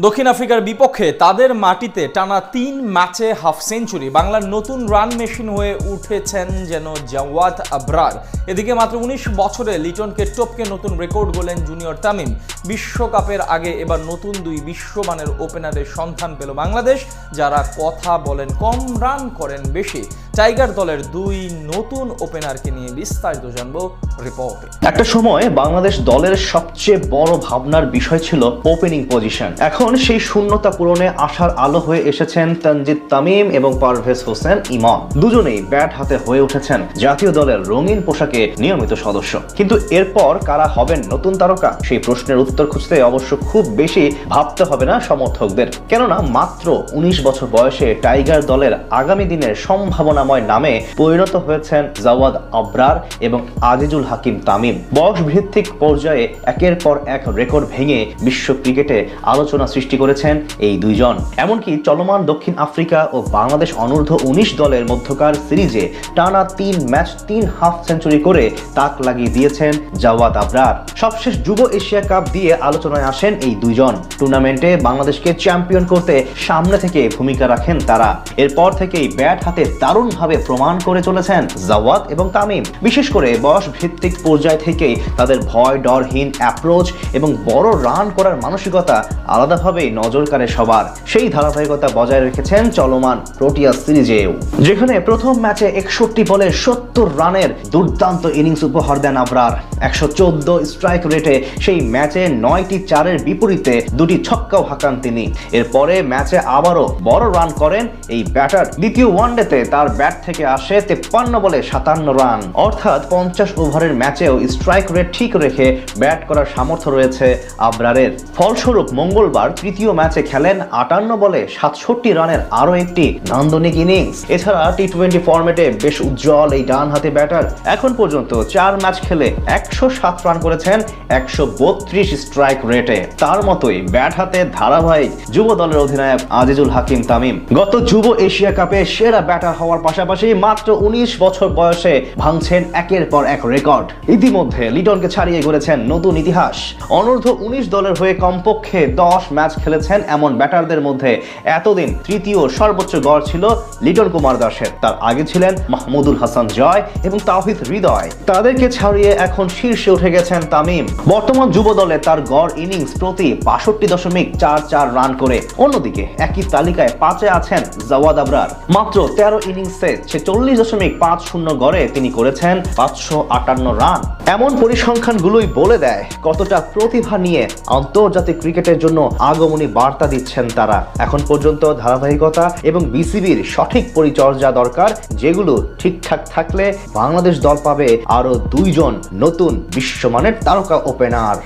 দক্ষিণ আফ্রিকার বিপক্ষে তাদের মাটিতে টানা ৩ ম্যাচে হাফ সেঞ্চুরি, বাংলার নতুন রান মেশিন হয়ে উঠেছেন যেন জাওয়াদ আবরার। এদিকে মাত্র ১৯ বছরে লিটনকে টপকে নতুন রেকর্ড গড়লেন জুনিয়র তামিম। বিশ্বকাপের আগে এবার নতুন দুই বিশ্বমানের ওপেনারের সন্ধান পেল বাংলাদেশ, যারা কথা বলেন কম, রান করেন বেশি। টাইগার দলের দুই নতুন ওপেনারকে নিয়ে বিস্তারিত জানবো রিপোর্টে। একটা সময় বাংলাদেশ দলের সবচেয়ে বড় ভাবনার বিষয় ছিল ওপেনিং পজিশন। এখন সেই শূন্যতা পূরণে আশার আলো হয়ে এসেছেন তানজিদ তামিম এবং পারভেজ হোসেন ইমন। দুজনেই ব্যাট হাতে হয়ে উঠেছেন জাতীয় দলের রঙিন পোশাকে নিয়মিত সদস্য। কিন্তু এরপর কারা হবেন নতুন তারকা, সেই প্রশ্নের উত্তর খুঁজতে অবশ্য খুব বেশি ভাবতে হবে না সমর্থকদের। কেননা মাত্র ১৯ বছর বয়সে টাইগার দলের আগামী দিনের সম্ভাবনাময় নামে পরিণত হয়েছেন জাওয়াদ আবরার এবং আজিজুল হাকিম তামিম। বয়স ভিত্তিক পর্যায়ে একের পর এক রেকর্ড ভেঙে বিশ্ব ক্রিকেটে আলোচনা সৃষ্টি করেছেন এই দুইজন। এমনকি চলমান দক্ষিণ আফ্রিকা ও বাংলাদেশ অনূর্ধ্ব ১৯ দলের মধ্যকার সিরিজে টানা ৩ ম্যাচ ৩ হাফ সেঞ্চুরি করে তাক লাগিয়ে দিয়েছেন জাওয়াদ আবরার। সবশেষ যুব এশিয়া কাপ দিয়ে আলোচনায় আসেন এই দুইজন। টুর্নামেন্টে বাংলাদেশকে চ্যাম্পিয়ন করতে সামনে থেকে ভূমিকা রাখেন তারা। এরপর থেকেই ব্যাট হাতে দারুণভাবে প্রমাণ করে চলেছেন জাওয়াদ এবং তামিম। বিশেষ করে বয়স ভিত্তিক পর্যায় থেকেই তাদের ভয় ডরহীন অ্যাপ্রোচ এবং বড় রান করার মানসিকতা আলাদাভাবেই নজর কাড়ে সবার। সেই ধারাবাহিকতা বজায় রেখেছেন চলমান প্রোটিয়া সিরিজেও, যেখানে প্রথম ম্যাচে ৬১ বলে ৭০ রানের দুর্দান্ত ইনিংস উপহার দেন আবরার। ১১৪ স্ট্রাইক রেটে সেই ম্যাচে ৯টি চারের বিপরীতে ২টি ছক্কাও হাঁকান তিনি। এরপরে ম্যাচে আবারও বড় রান করেন এই ব্যাটার। দ্বিতীয় ওয়ানডেতে তার ব্যাট থেকে আসে ৫৩ বলে ৫৭ রান, অর্থাৎ ৫০ ওভারের ম্যাচেও স্ট্রাইক রেট ঠিক রেখে ব্যাট করার সামর্থ্য রয়েছে আবরারের। ফলস্বরূপ মঙ্গলবার তৃতীয় ম্যাচে খেলেন ৫৮ বলে ৬৭ রানের আরও একটি নান্দনিক ইনিংস। এছাড়া টি-২০ ফরম্যাটে বেশ উজ্জ্বল এই ডান হাতে ব্যাটার এখন পর্যন্ত ৪ ম্যাচ খেলে ১০৭ রান করেছেন ১৩২ স্ট্রাইক রেটে। তার মতোই ব্যাট হাতে ধারাবাহিক যুব দলের অধিনায়ক আজিজুল হাকিম তামিম। গত যুব এশিয়া কাপে সেরা ব্যাটার হওয়ার পাশাপাশি মাত্র ১৯ বছর বয়সে ভাঙছেন একের পর এক রেকর্ড। ইতিমধ্যে লিটনকে ছাড়িয়ে গড়েছেন নতুন ইতিহাস। অনূর্ধ্ব ১৯ দলের হয়ে কমপক্ষে ১০ ম্যাচ খেলেছেন এমন ব্যাটারদের মধ্যে এতদিন তৃতীয় সর্বোচ্চ গড় ছিল লিটন কুমার দাসের। তার আগে ছিলেন মাহমুদুল হাসান জয় এবং তাওহিদ হৃদয়। তাদেরকে ছাড়িয়ে এখন শীর্ষে উঠে গেছেন তামিম। বর্তমান যুব দলে তার গড় ইনিংস প্রতি ৬২.৪৪ রান করে। অন্যদিকে একই তালিকায় ৫-এ আছেন জাওয়াদ আবরার। মাত্র ১৩ ইনিংসে ৪৬.৫০ গড়ে তিনি করেছেন ৫৫৮ রান। এমন পরিসংখ্যানগুলোই বলে দেয় কতটা প্রতিভা নিয়ে আন্তর্জাতিক ক্রিকেটের জন্য আগমনী বার্তা দিচ্ছেন তারা। এখন পর্যন্ত ধারাবাহিকতা এবং বিসিবির সঠিক পরিচর্যা দরকার, যেগুলো ঠিকঠাক থাকলে বাংলাদেশ দল পাবে আরো ২ জন নতুন বিশ্বমানের তারকা ওপেনার।